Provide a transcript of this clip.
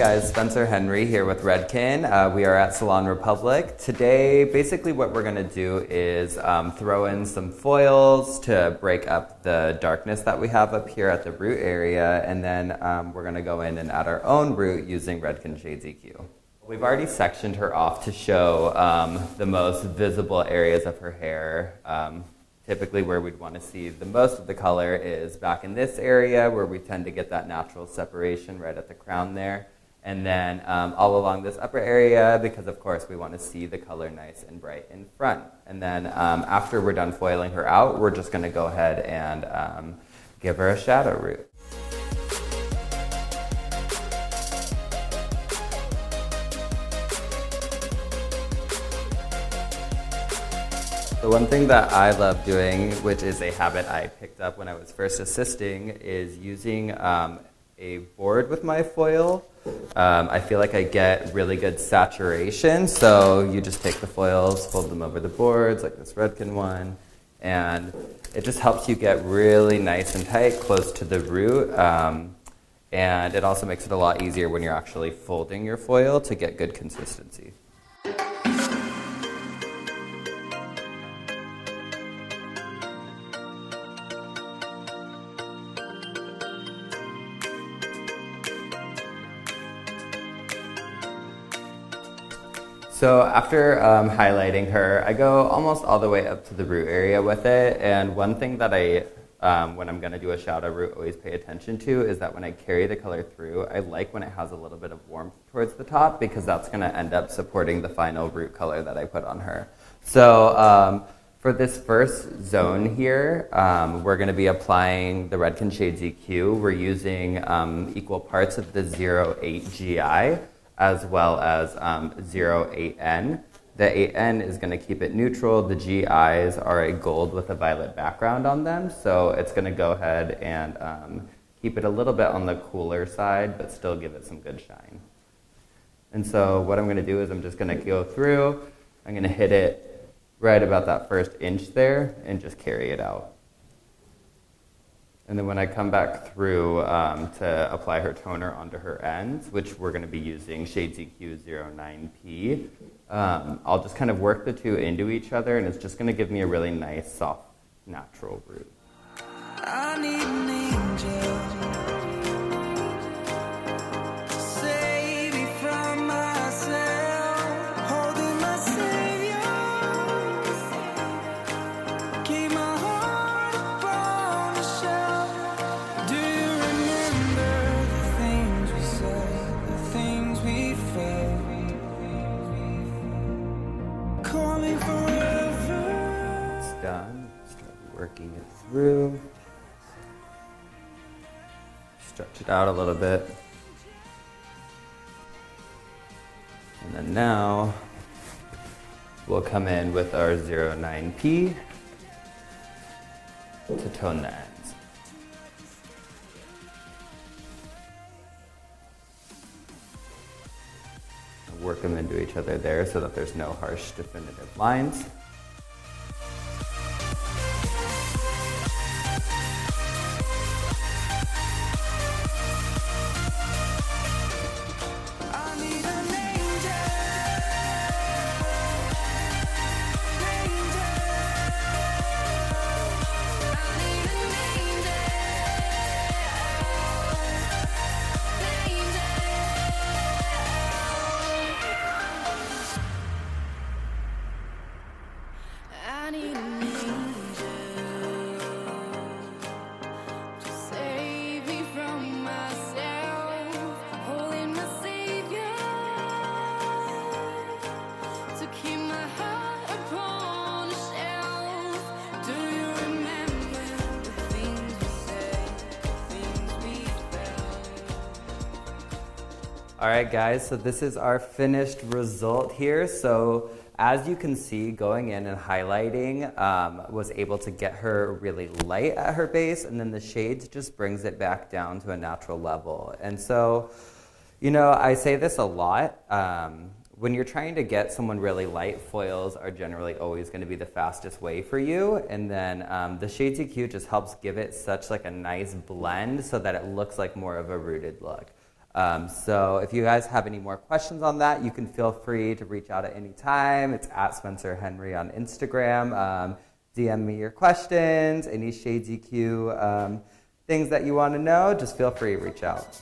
guys, Spencer Henry here with Redken. We are at Salon Republic. Today, basically what we're going to do is throw in some foils to break up the darkness that we have up here at the root area, and then we're going to go in and add our own root using Redken Shades EQ. We've already sectioned her off to show the most visible areas of her hair. Typically where we'd want to see the most of the color is back in this area where we tend to get that natural separation right at the crown there. And then all along this upper area because of course we want to see the color nice and bright in front. And then after we're done foiling her out, we're just going to go ahead and give her a shadow root. The one thing that I love doing, which is a habit I picked up when I was first assisting, is using a board with my foil. I feel like I get really good saturation, so you just take the foils, fold them over the boards, like this Redken one, and it just helps you get really nice and tight, close to the root, and it also makes it a lot easier when you're actually folding your foil to get good consistency. So after highlighting her, I go almost all the way up to the root area with it. And one thing that I, when I'm going to do a shadow root, always pay attention to is that when I carry the color through, I like when it has a little bit of warmth towards the top because that's going to end up supporting the final root color that I put on her. So for this first zone here, we're going to be applying the Redken Shades EQ. We're using equal parts of the 08 GI. As well as 08N. The 8N is going to keep it neutral. The GIs are a gold with a violet background on them, so it's going to go ahead and keep it a little bit on the cooler side, but still give it some good shine. And so what I'm going to do is I'm just going to go through, I'm going to hit it right about that first inch there and just carry it out. And then when I come back through to apply her toner onto her ends, which we're going to be using Shades EQ 09P, I'll just kind of work the two into each other, and it's just going to give me a really nice, soft, natural root. I need an angel. Done. Start working it through. Stretch it out a little bit. And then now we'll come in with our 09P to tone the ends. Work them into each other there so that there's no harsh definitive lines. All right, guys, so this is our finished result here. So as you can see, going in and highlighting was able to get her really light at her base, and then the shades just brings it back down to a natural level. And so, you know, I say this a lot. When you're trying to get someone really light, foils are generally always going to be the fastest way for you. And then the Shades EQ just helps give it such like a nice blend so that it looks like more of a rooted look. So if you guys have any more questions on that, you can feel free to reach out at any time. It's at Spencer Henry on Instagram. DM me your questions, any Shades EQ things that you want to know, just feel free to reach out.